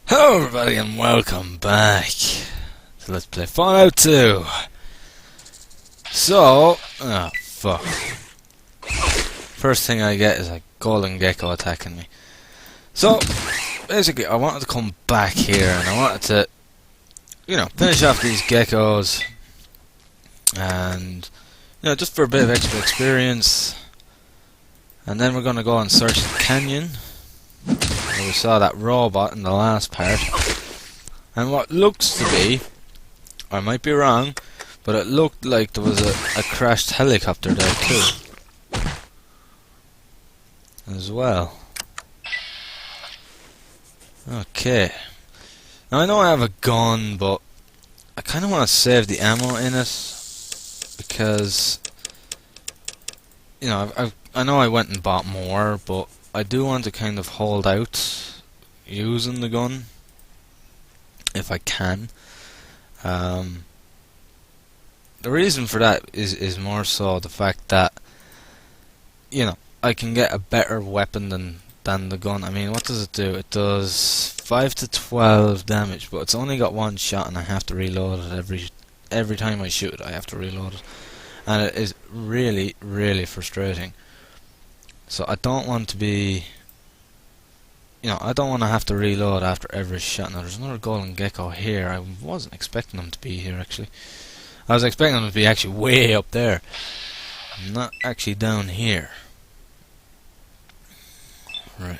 Hello everybody and welcome back to Let's Play Fallout 2. So, fuck. First thing I get is a golden gecko attacking me. So, basically I wanted to come back here and I wanted to, finish off these geckos and, just for a bit of extra experience. And then we're going to go and search the canyon. We saw that robot in the last part, and what looks to be, I might be wrong, but it looked like there was a crashed helicopter there too, as well. Okay, now I know I have a gun, but I kind of want to save the ammo in it, because, I know I went and bought more, but I do want to kind of hold out using the gun if I can. The reason for that is more so the fact that I can get a better weapon than the gun. I mean, what does it do? It does 5 to 12 damage, but it's only got one shot and I have to reload it every time I shoot it. I have to reload it, and it is really, really frustrating. So I don't want to be, I don't want to have to reload after every shot. Now there's another golden gecko here. I wasn't expecting them to be here actually. I was expecting them to be actually way up there, not actually down here. Right,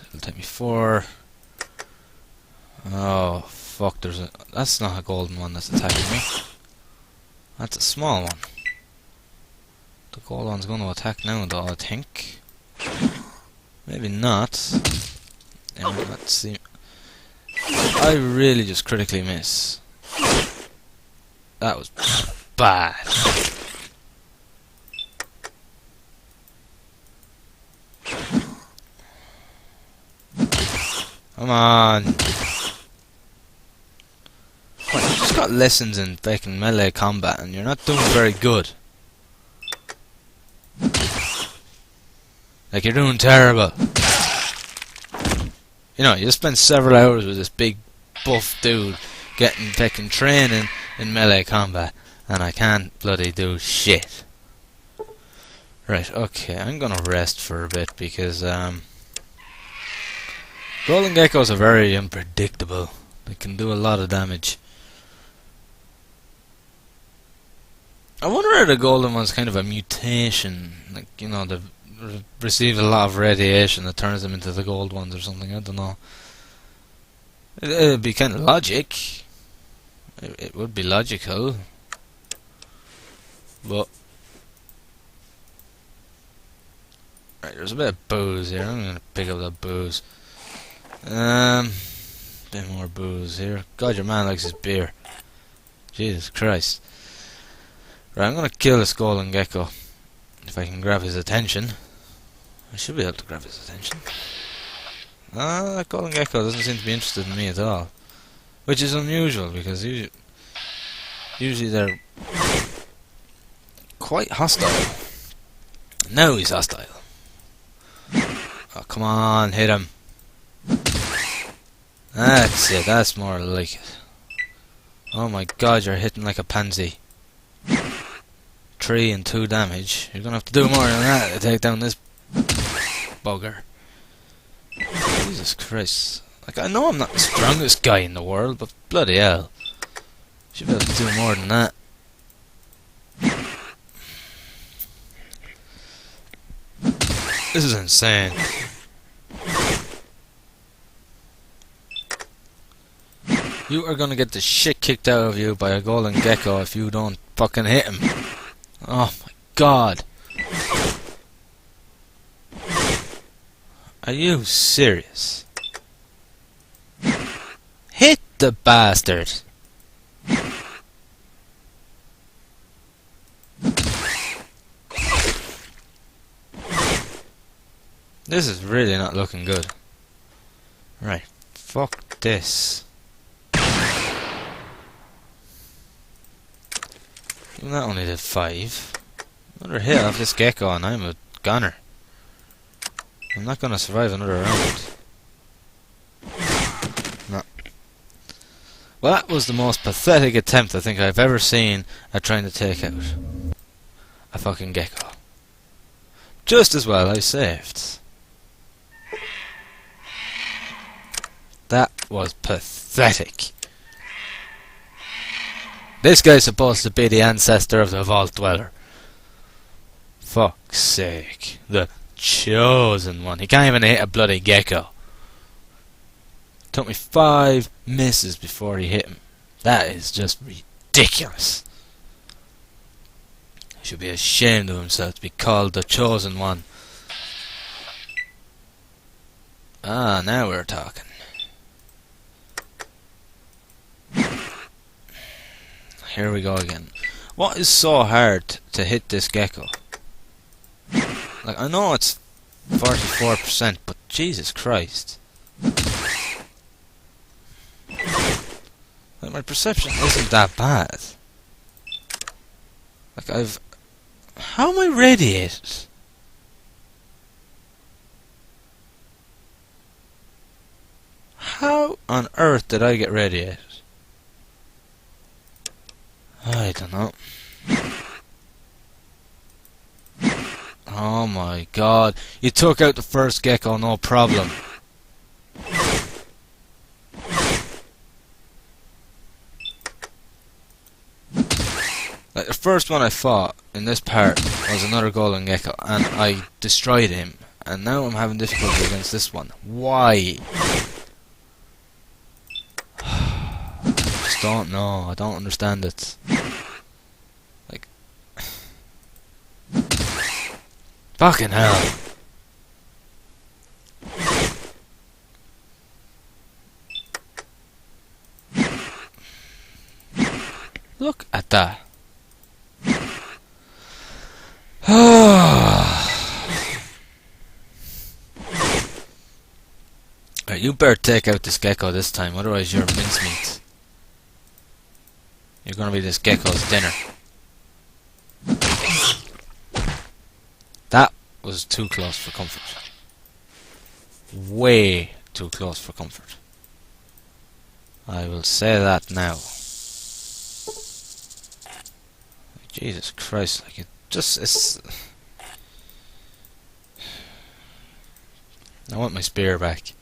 it'll take me 4. Oh fuck! That's not a golden one that's attacking me. That's a small one. The gold one's going to attack now though, I think. Maybe not. Yeah, let's see. I really just critically miss. That was bad. Come on. Come on, you just got lessons in fucking melee combat and you're not doing very good. Like, you're doing terrible. You spend several hours with this big buff dude getting fucking training in melee combat, and I can't bloody do shit. Right, okay, I'm gonna rest for a bit because golden geckos are very unpredictable. They can do a lot of damage. I wonder if the golden one's kind of a mutation, like, they've received a lot of radiation that turns them into the gold ones or something. I don't know. It'd be kind of logic. It would be logical, but right, there's a bit of booze here. I'm gonna pick up that booze. Bit more booze here. God, your man likes his beer. Jesus Christ. Right, I'm gonna kill this golden gecko if I can grab his attention. I should be able to grab his attention. That golden gecko doesn't seem to be interested in me at all, which is unusual because usually they're quite hostile. Now he's hostile. Oh, come on, hit him. That's it, that's more like it. Oh my god, you're hitting like a pansy. 3 and 2 damage. You're gonna have to do more than that to take down this bugger. Jesus Christ. Like, I know I'm not the strongest guy in the world, but bloody hell. Should be able to do more than that. This is insane. You are gonna get the shit kicked out of you by a golden gecko if you don't fucking hit him. Oh my god. Are you serious? Hit the bastard! This is really not looking good. Right, fuck this. Even that only did 5. Another hit off this gecko and I'm a goner. I'm not gonna survive another round. Well, that was the most pathetic attempt I think I've ever seen at trying to take out a fucking gecko. Just as well I saved. That was pathetic. This guy's supposed to be the ancestor of the Vault Dweller. Fuck's sake. The chosen one. He can't even hit a bloody gecko. Took me 5 misses before he hit him. That is just ridiculous. He should be ashamed of himself to be called the chosen one. Ah, now we're talking. Here we go again. What is so hard to hit this gecko? Like, I know it's 44%, but Jesus Christ. Like, my perception isn't that bad. Like, how am I radiated? How on earth did I get radiated? I don't know. Oh my god. You took out the first gecko, no problem. Like, the first one I fought in this part was another golden gecko, and I destroyed him. And now I'm having difficulty against this one. Why? I just don't know. I don't understand it. Like, fucking hell. Look at that. Right, you better take out this gecko this time, otherwise you're mincemeat. You're gonna be this gecko's dinner. That was too close for comfort. Way too close for comfort. I will say that now. Jesus Christ, like it's... I want my spear back.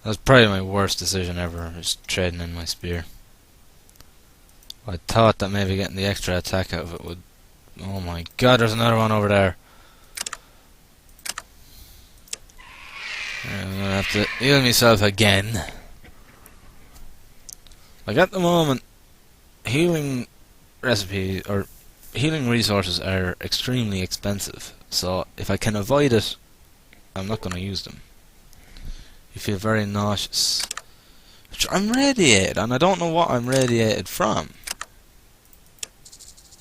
That was probably my worst decision ever, just trading in my spear. I thought that maybe getting the extra attack out of it would... Oh my god, there's another one over there. I'm gonna have to heal myself again. Like, at the moment, healing recipes or healing resources are extremely expensive, so if I can avoid it, I'm not going to use them. You feel very nauseous. I'm radiated, and I don't know what I'm radiated from.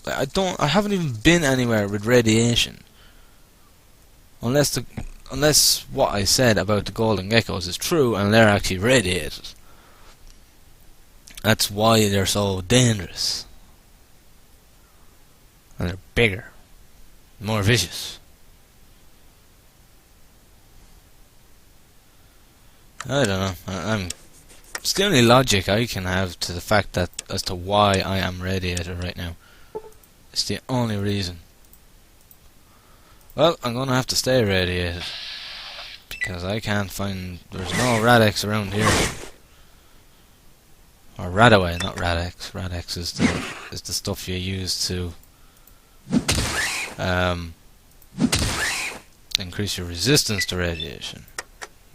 Like, I haven't even been anywhere with radiation. Unless what I said about the golden geckos is true and they're actually radiated. That's why they're so dangerous. And they're bigger, more vicious. I don't know. It's the only logic I can have to the fact that as to why I am radiated right now. It's the only reason. Well, I'm gonna have to stay radiated because I can't find. There's no Radex around here. Or Radaway, not Radex. Radex is the stuff you use to increase your resistance to radiation.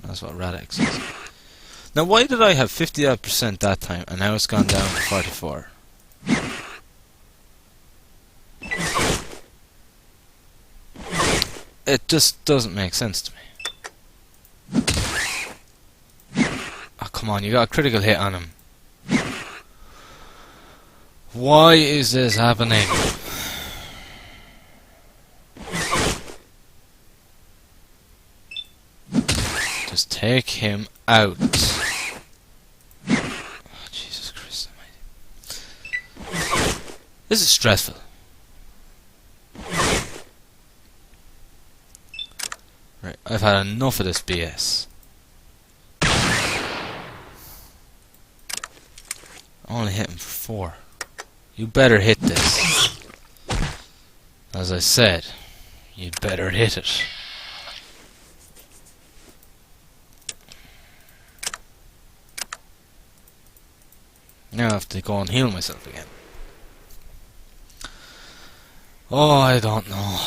That's what Radex is. Now, why did I have 50% that time and now it's gone down to 44? It just doesn't make sense to me. Oh, come on, you got a critical hit on him. Why is this happening? Just take him out. Oh, Jesus Christ almighty. This is stressful. Right, I've had enough of this BS. Only hit him for 4. You better hit this. As I said, you'd better hit it. Now I have to go and heal myself again. Oh, I don't know.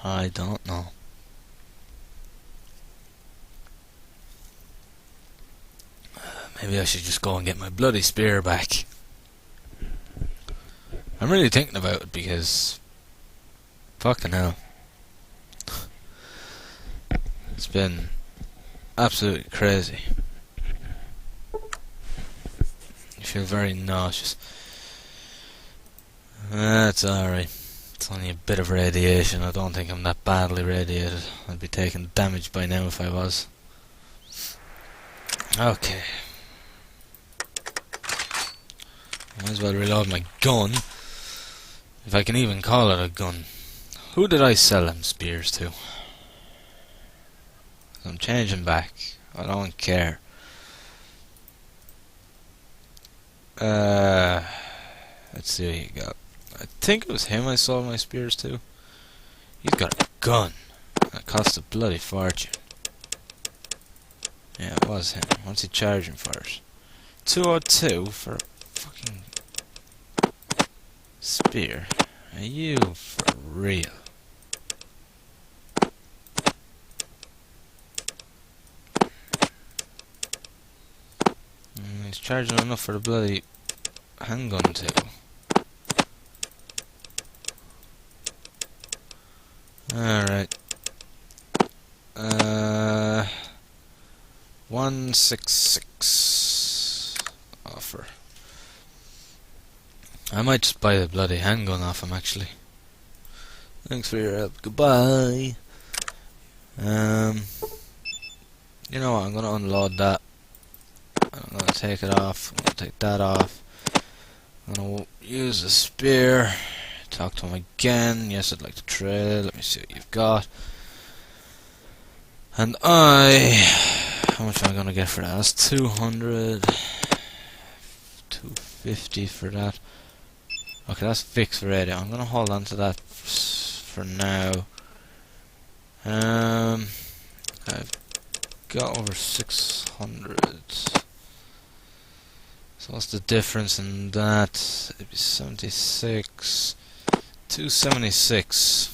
I don't know. Maybe I should just go and get my bloody spear back. I'm really thinking about it because... fucking hell. It's been absolutely crazy. You feel very nauseous. That's alright. It's only a bit of radiation. I don't think I'm that badly radiated. I'd be taking damage by now if I was. Okay. Might as well reload my gun. If I can even call it a gun. Who did I sell them spears to? I'm changing back. I don't care. Let's see what you got. I think it was him I sold my spears to. He's got a gun. That cost a bloody fortune. Yeah, it was him. What's he charging for it? 202 for a fucking spear? Are you for real? He's charging enough for the bloody handgun too. Alright. 166 offer. I might just buy the bloody handgun off him actually. Thanks for your help. Goodbye. You know what? I'm gonna unload that. I'm gonna take it off. I'm gonna take that off. I'm gonna use the spear. Talk to him again. Yes, I'd like to trade. Let me see what you've got. And how much am I gonna get for that? That's 200. 250 for that. Okay, that's fixed for radio. I'm gonna hold on to that for now. I've got over 600. So what's the difference in that? It'd be 76. 276.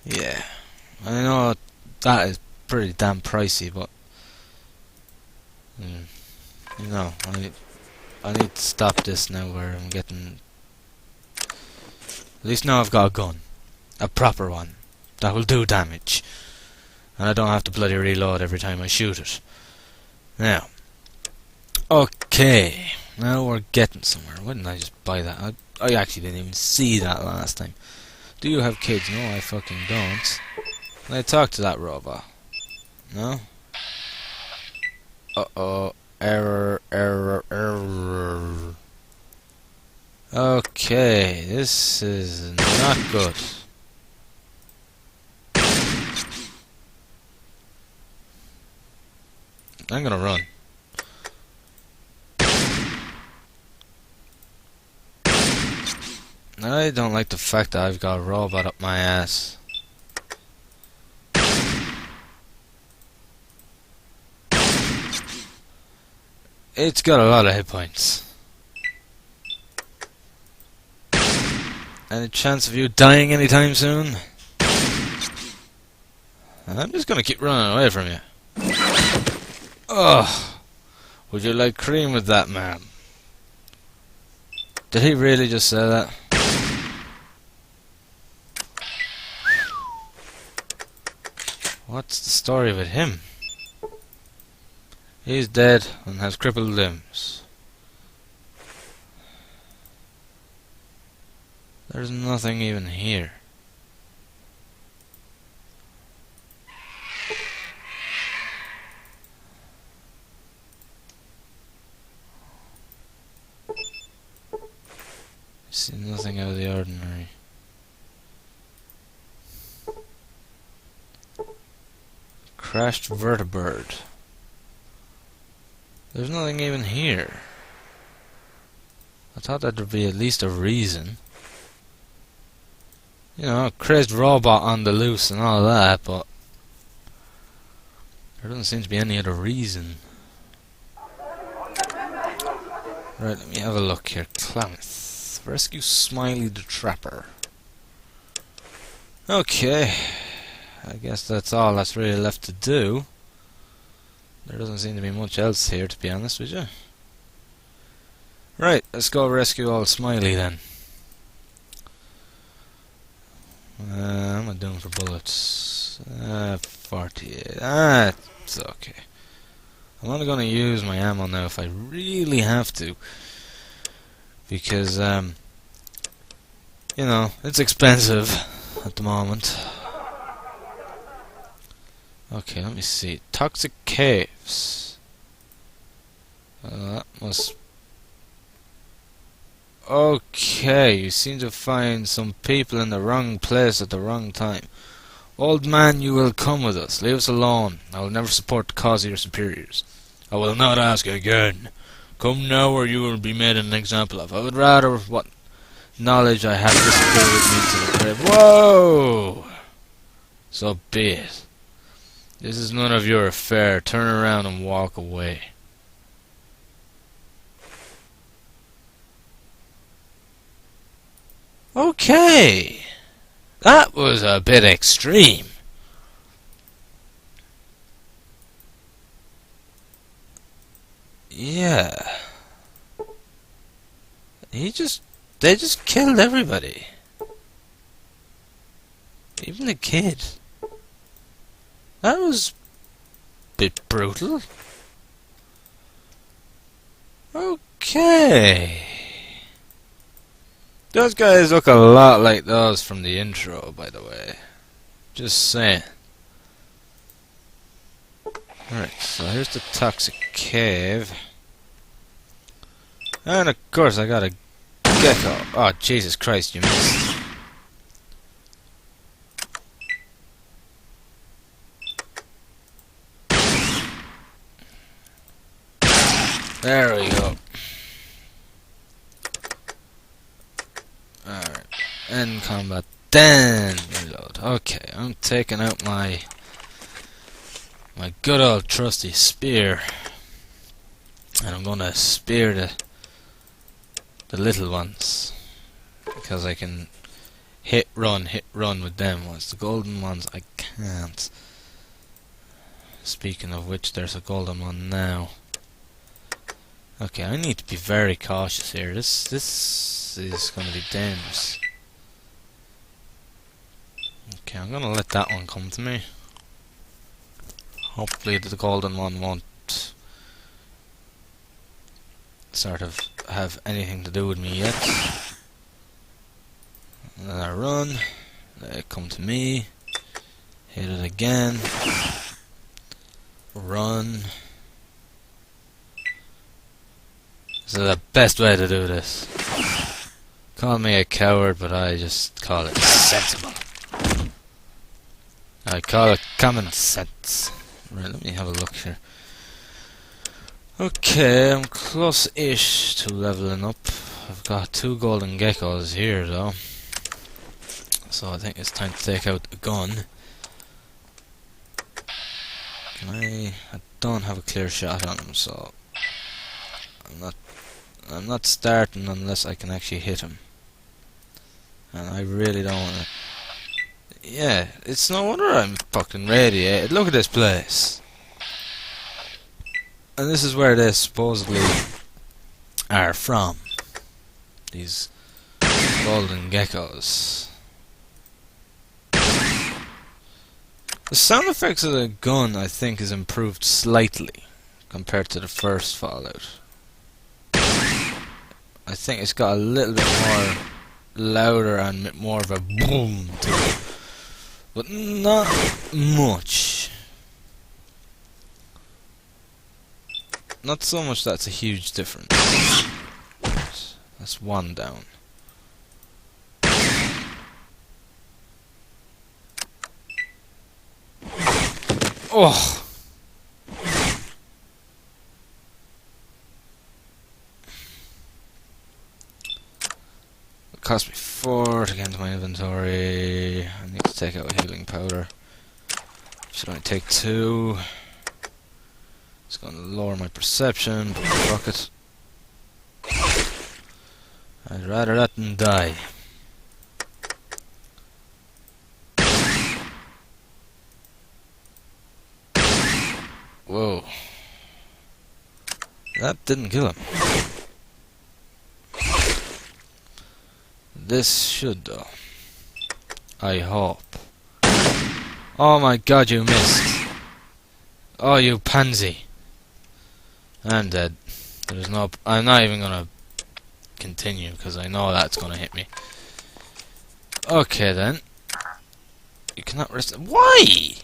Yeah. I know that is pretty damn pricey, but you know, I need to stop this now where I'm getting... At least now I've got a gun. A proper one. That will do damage. And I don't have to bloody reload every time I shoot it. Now. Okay. Now we're getting somewhere. Why didn't I just buy that? I actually didn't even see that last time. Do you have kids? No, I fucking don't. Can I talk to that robot? No? Uh-oh. Error, error, error. Okay, this is not good. I'm gonna run. I don't like the fact that I've got a robot up my ass. It's got a lot of hit points. Any chance of you dying anytime soon? I'm just gonna keep running away from you. Oh, would you like cream with that, man? Did he really just say that? What's the story with him? He's dead and has crippled limbs. There's nothing even here. See nothing out of the ordinary. Crashed vertebrate. There's nothing even here. I thought that there'd be at least a reason. You know, a crazed robot on the loose and all that, but there doesn't seem to be any other reason. Right, let me have a look here. Klamath. Rescue Smiley the Trapper. Okay. I guess that's all that's really left to do. There doesn't seem to be much else here, to be honest with you. Right, let's go rescue old Smiley then. What am I doing for bullets? 48. It's okay. I'm only going to use my ammo now if I really have to. Because, you know, it's expensive at the moment. Okay, let me see. Toxic caves. That must... Okay, you seem to find some people in the wrong place at the wrong time. Old man, you will come with us. Leave us alone. I will never support the cause of your superiors. I will not ask again. Come now or you will be made an example of. I would rather what knowledge I have disappear with me to the grave. Whoa! So be it. This is none of your affair. Turn around and walk away. Okay. That was a bit extreme. Yeah. They just killed everybody. Even the kid. That was a bit brutal. Okay. Those guys look a lot like those from the intro, by the way. Just saying. Alright, so here's the toxic cave. And of course I got a gecko. Oh, Jesus Christ, you missed. There we go. Alright. End combat. Then reload. Okay, I'm taking out my good old trusty spear. And I'm gonna spear the little ones. Because I can hit run with them ones. The golden ones I can't. Speaking of which, there's a golden one now. Okay, I need to be very cautious here. This is going to be dangerous. Okay, I'm going to let that one come to me. Hopefully the golden one won't sort of have anything to do with me yet. And then I run. They come to me. Hit it again. Run. This is the best way to do this. Call me a coward, but I just call it sensible. I call it common sense. Right, let me have a look here. Okay, I'm close-ish to leveling up. I've got 2 golden geckos here, though. So I think it's time to take out the gun. I don't have a clear shot on him, so I'm not starting unless I can actually hit him. And I really don't want to. Yeah, it's no wonder I'm fucking radiated. Look at this place. And this is where they supposedly are from. These golden geckos. The sound effects of the gun, I think, is improved slightly compared to the first Fallout. I think it's got a little bit more louder and more of a boom to it, but not much. Not so much that's a huge difference. That's one down. Oh! cost me 4 to get into my inventory. I need to take out a healing powder. Should only take 2. It's going to lower my perception, but fuck it. I'd rather that than die. Whoa. That didn't kill him. This should though. I hope. Oh my god, you missed. Oh, you pansy. I'm dead. There's no... I'm not even gonna continue because I know that's gonna hit me. Okay then. You cannot rest... Why?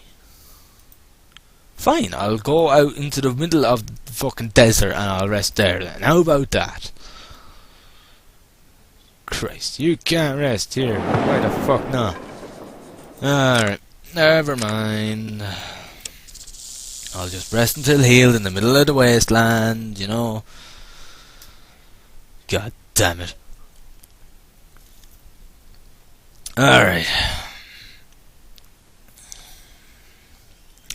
Fine, I'll go out into the middle of the fucking desert and I'll rest there then. How about that? Christ, you can't rest here. Why the fuck not? Alright, never mind. I'll just rest until healed in the middle of the wasteland, you know. God damn it. Alright.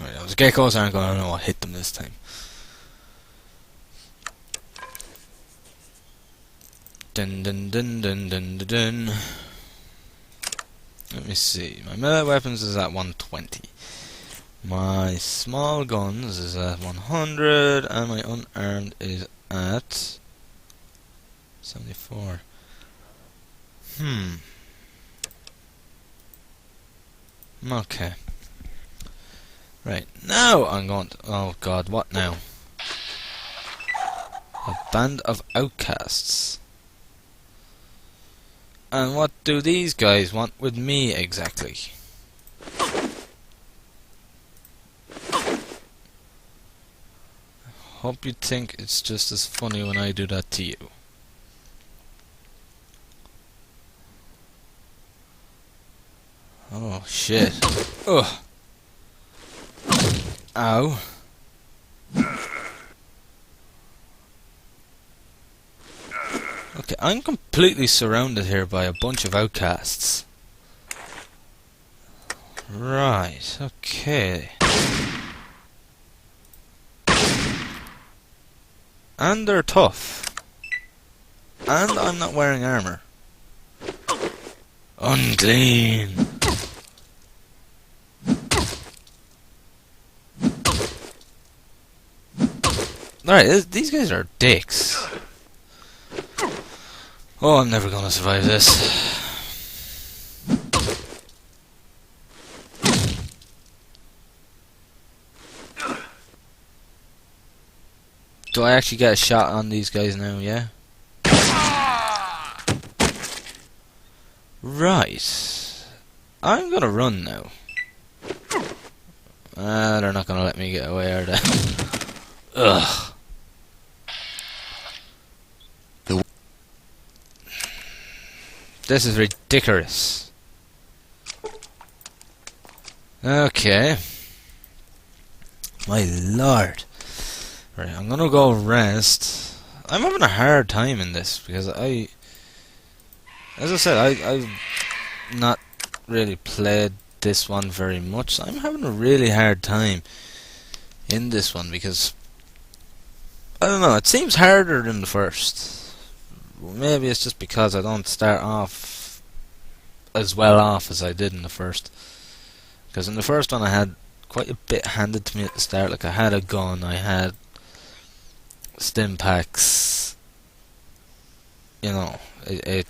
Alright, those geckos aren't going to know what hit them this time. Dun dun dun dun dun dun dun. Let me see. My melee weapons is at 120. My small guns is at 100, and my unarmed is at 74. Okay. Right, now I'm going to... Oh god, what now? A band of outcasts. And what do these guys want with me exactly? Hope you think it's just as funny when I do that to you. Oh shit. Ugh. Ow. Okay, I'm completely surrounded here by a bunch of outcasts. Right, okay. And they're tough. And I'm not wearing armor. Unclean. Alright, these guys are dicks. Oh, I'm never gonna survive this. Do I actually get a shot on these guys now, yeah? Right. I'm gonna run now. They're not gonna let me get away, are they? Ugh. This is ridiculous. Okay. My lord. Right, I'm gonna go rest. I'm having a hard time in this because as I said, I've not really played this one very much. So I'm having a really hard time in this one because I don't know. It seems harder than the first. Maybe it's just because I don't start off as well off as I did in the first. Because in the first one I had quite a bit handed to me at the start. Like I had a gun, I had stim packs. You know, it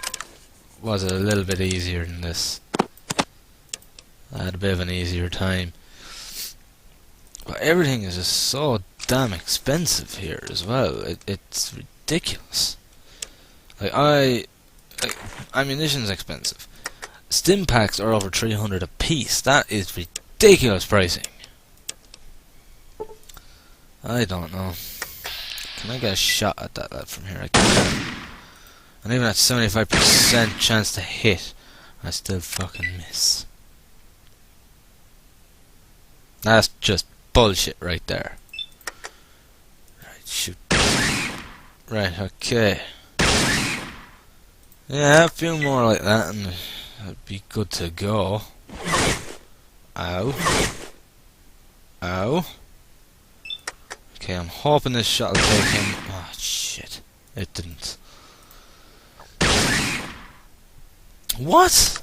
was a little bit easier than this. I had a bit of an easier time. But everything is just so damn expensive here as well. It's ridiculous. Like ammunition's expensive. Stim packs are over 300 a piece. That is ridiculous pricing. I don't know. Can I get a shot at that lad from here? I can't. And even at 75% chance to hit, I still fucking miss. That's just bullshit right there. Right, shoot. Right, okay. Yeah, a few more like that and it'd be good to go. Ow. Ow. Okay, I'm hoping this shot will take him. Oh, shit. It didn't. What?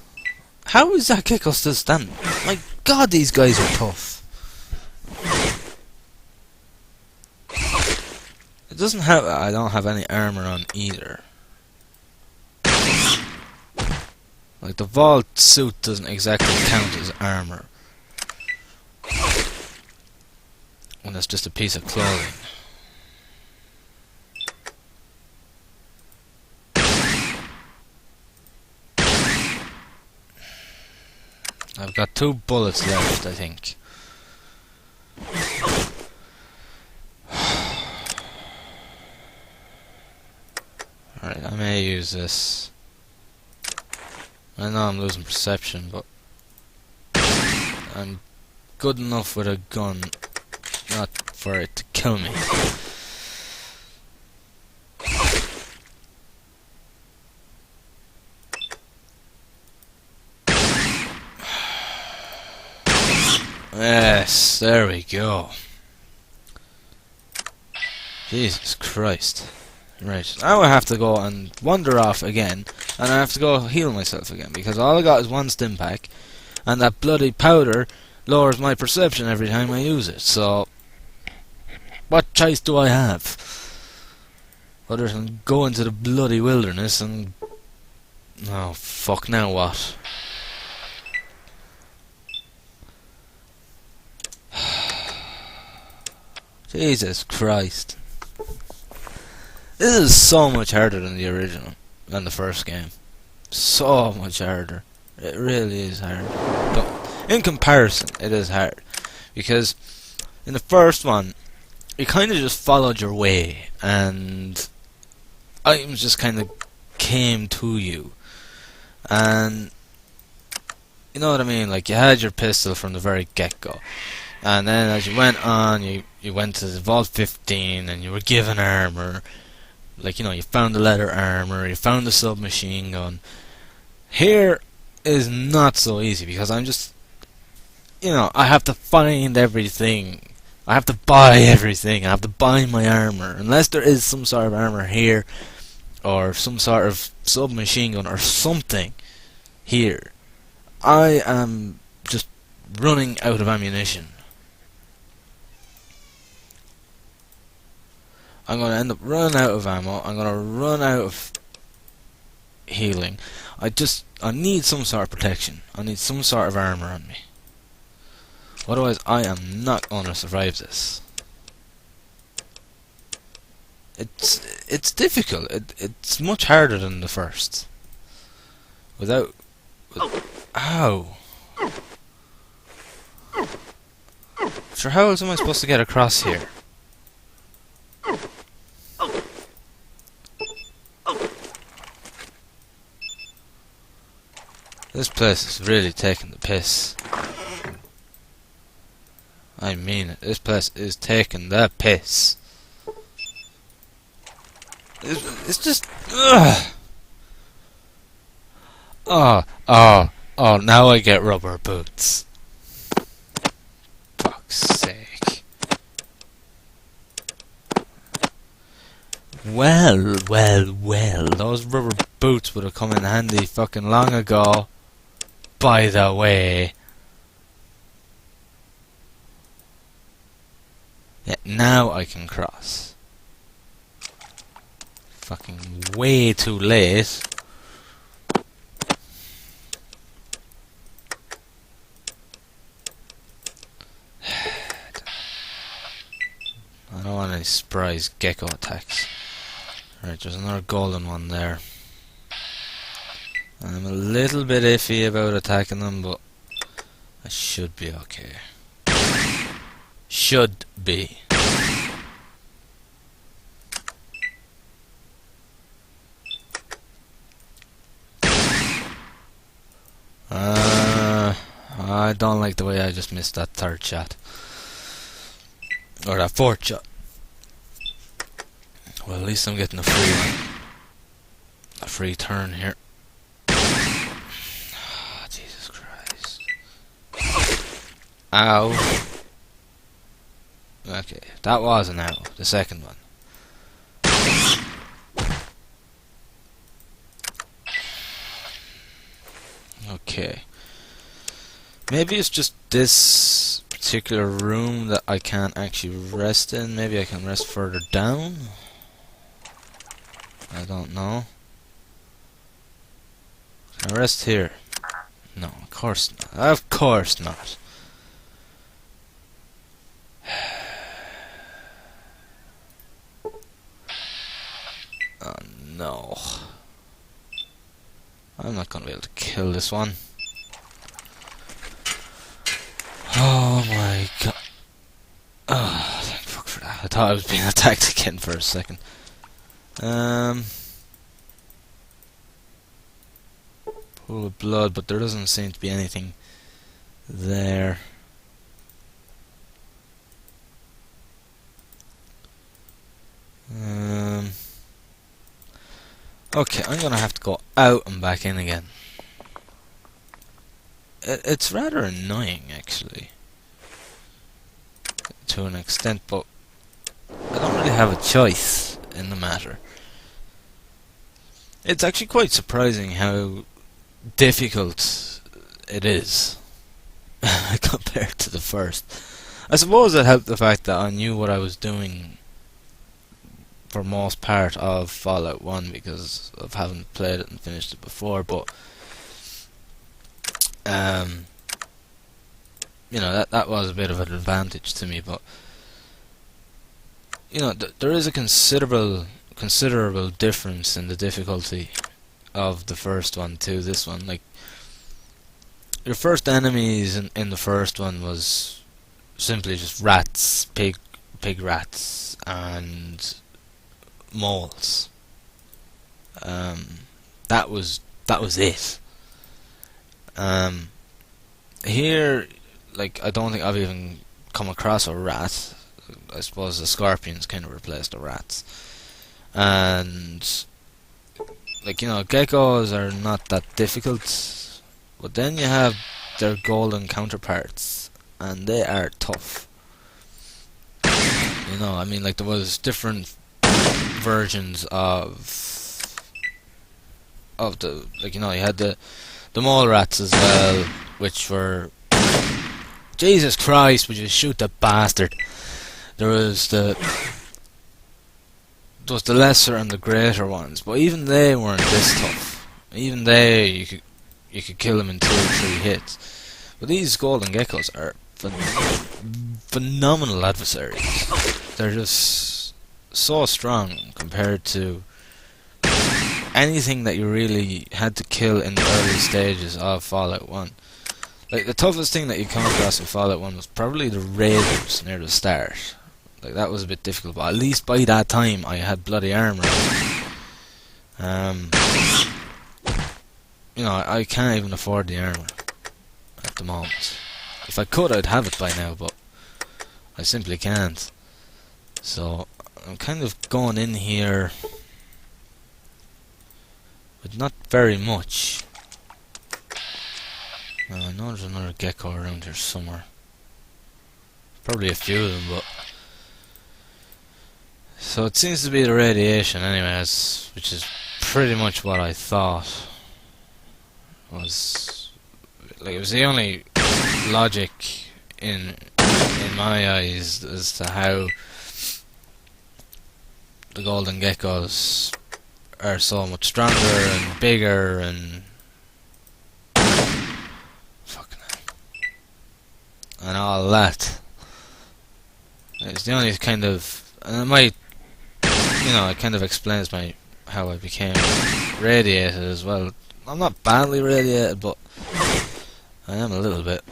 How is that Gecko still standing? My god, these guys are tough. It doesn't have... I don't have any armor on either. Like, the vault suit doesn't exactly count as armor. When it's just a piece of clothing. I've got 2 bullets left, I think. Alright, I may use this. I know I'm losing perception, but I'm good enough with a gun not for it to kill me. Yes, there we go. Jesus Christ. Right, now I have to go and wander off again, and I have to go heal myself again, because all I got is 1 stim pack, and that bloody powder lowers my perception every time I use it, so what choice do I have? Other than go into the bloody wilderness and... oh, fuck, now what? Jesus Christ. This is so much harder than the original, than the first game. So much harder. It really is hard. But in comparison, it is hard. Because in the first one, you kind of just followed your way, and items just kind of came to you. And you know what I mean? Like, you had your pistol from the very get-go. And then as you went on, you went to the Vault 15, and you were given armor. Like, you know, you found the leather armor, you found the submachine gun. Here is not so easy, because I'm just... you know, I have to find everything. I have to buy everything. I have to buy my armor. Unless there is some sort of armor here, or some sort of submachine gun, or something here, I am just running out of ammunition. I'm going to end up running out of ammo. I'm going to run out of healing. I need some sort of protection. I need some sort of armor on me. Otherwise, I am not going to survive this. It's difficult. It's much harder than the first. Ow. Sure, how else am I supposed to get across here? This place is really taking the piss. I mean it. This place is taking the piss. It's just... ugh. Oh, now I get rubber boots. Fuck's sake. Well, those rubber boots would have come in handy fucking long ago. By the way. Yeah, now I can cross. Fucking way too late. I don't want any surprise Gecko attacks. Right, there's another golden one there. I'm a little bit iffy about attacking them, but I should be okay. Should be. I don't like the way I just missed that 3rd shot. Or that 4th shot. Well, at least I'm getting a free one. A free turn here. Oh, Jesus Christ. Ow. Okay, that was an ow. The second one. Okay. Maybe it's just this particular room that I can't actually rest in. Maybe I can rest further down. I don't know. Can I rest here? No, of course not. Of course not. Oh no. I'm not gonna be able to kill this one. Oh my god. Oh, thank fuck for that. I thought I was being attacked again for a second. Pool of blood, but there doesn't seem to be anything there. Okay, I'm gonna have to go out and back in again. It's rather annoying, actually, to an extent, but I don't really have a choice in the matter. It's actually quite surprising how difficult it is compared to the first. I suppose it helped the fact that I knew what I was doing for most part of Fallout 1 because of having played it and finished it before, but you know, that was a bit of an advantage to me. But you know, there is a considerable difference in the difficulty of the first one to this one. Like, your first enemies in the first one was simply just rats, pig rats, and moles. That was it. Here, like, I don't think I've even come across a rat. I suppose the scorpions kind of replaced the rats. And, like, you know, geckos are not that difficult, but then you have their golden counterparts, and they are tough. You know, I mean, like, there was different versions of the, like, you know, you had the mole rats as well, which were, Jesus Christ, would you shoot the bastard? There was the lesser and the greater ones, but even they weren't this tough. Even they, you could kill them in 2 or 3 hits. But these golden geckos are phenomenal adversaries. They're just so strong compared to anything that you really had to kill in the early stages of Fallout 1. Like, the toughest thing that you come across in Fallout 1 was probably the raiders near the start. Like, that was a bit difficult, but at least by that time I had bloody armor. You know, I can't even afford the armor at the moment. If I could, I'd have it by now, but I simply can't. So I'm kind of going in here with not very much. Now, I know there's another gecko around here somewhere. Probably a few of them, but... So it seems to be the radiation anyways, which is pretty much what I thought. Was... like, it was the only logic in my eyes as to how the golden geckos are so much stronger and bigger and fucking hell, and all that. It's the only kind of, and it might, you know, it kind of explains how I became radiated as well. I'm not badly radiated, but I am a little bit.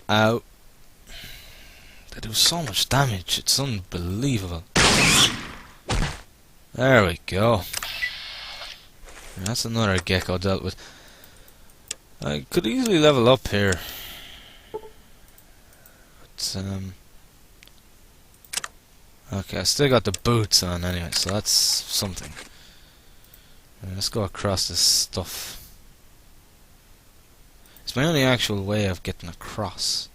Ow. They do so much damage, it's unbelievable. There we go. That's another gecko dealt with. I could easily level up here. But, okay, I still got the boots on anyway, so that's something. Let's go across this stuff. It's my only actual way of getting across.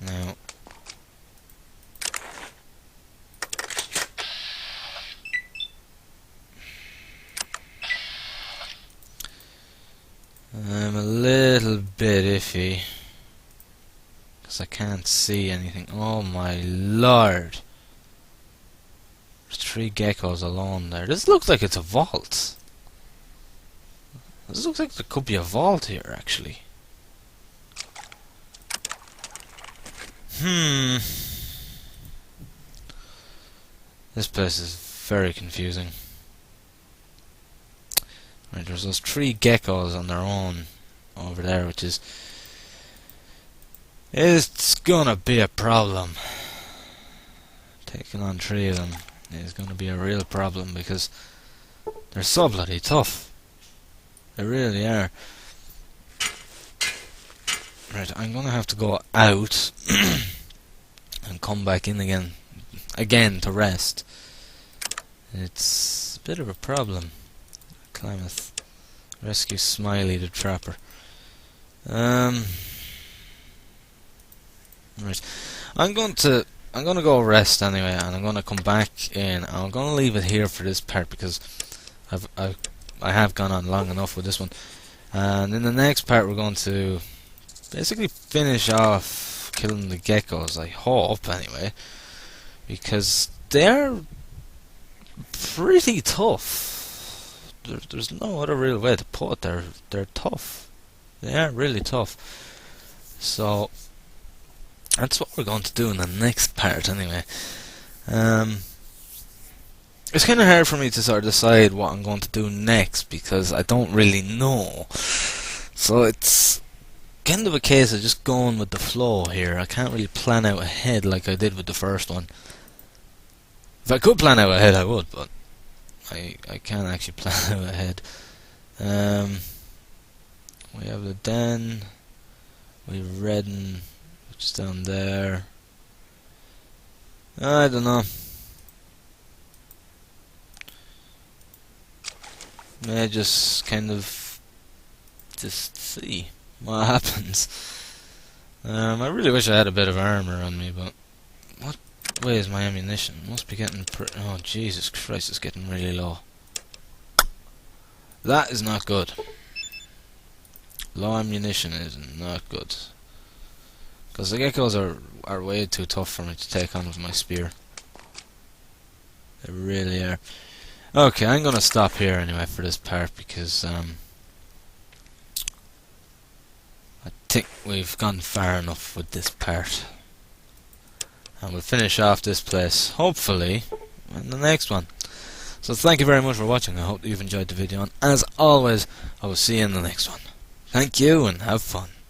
Now, I'm a little bit iffy because I can't see anything. Oh my lord! There's 3 geckos alone there. This looks like it's a vault. This looks like there could be a vault here, actually. This place is very confusing. Right, there's those 3 geckos on their own over there, which is... It's gonna be a problem. Taking on 3 of them is gonna be a real problem because they're so bloody tough. They really are. Right, I'm gonna have to go out and come back in again to rest. It's a bit of a problem. Klamath, rescue Smiley the Trapper. Right, I'm gonna go rest anyway, and I'm gonna come back in. I'm gonna leave it here for this part because I have gone on long enough with this one. And in the next part, we're going to basically finish off killing the geckos. I hope anyway, because they're pretty tough. There's no other real way to put it. They're tough. They are really tough. So that's what we're going to do in the next part anyway. It's kind of hard for me to sort of decide what I'm going to do next because I don't really know. So it's kind of a case of just going with the flow here. I can't really plan out ahead like I did with the first one. If I could plan out ahead I would, but I can't actually plan out ahead. We have the den. We have Redden, which is down there. I don't know. May just kind of just see what happens. I really wish I had a bit of armor on me, but what way is my ammunition? Must be getting oh Jesus Christ, it's getting really low. That is not good. Low ammunition is not good. Because the geckos are way too tough for me to take on with my spear. They really are. Okay, I'm gonna stop here anyway for this part because I think we've gone far enough with this part. And we'll finish off this place, hopefully, in the next one. So thank you very much for watching. I hope you've enjoyed the video, and as always, I will see you in the next one. Thank you and have fun.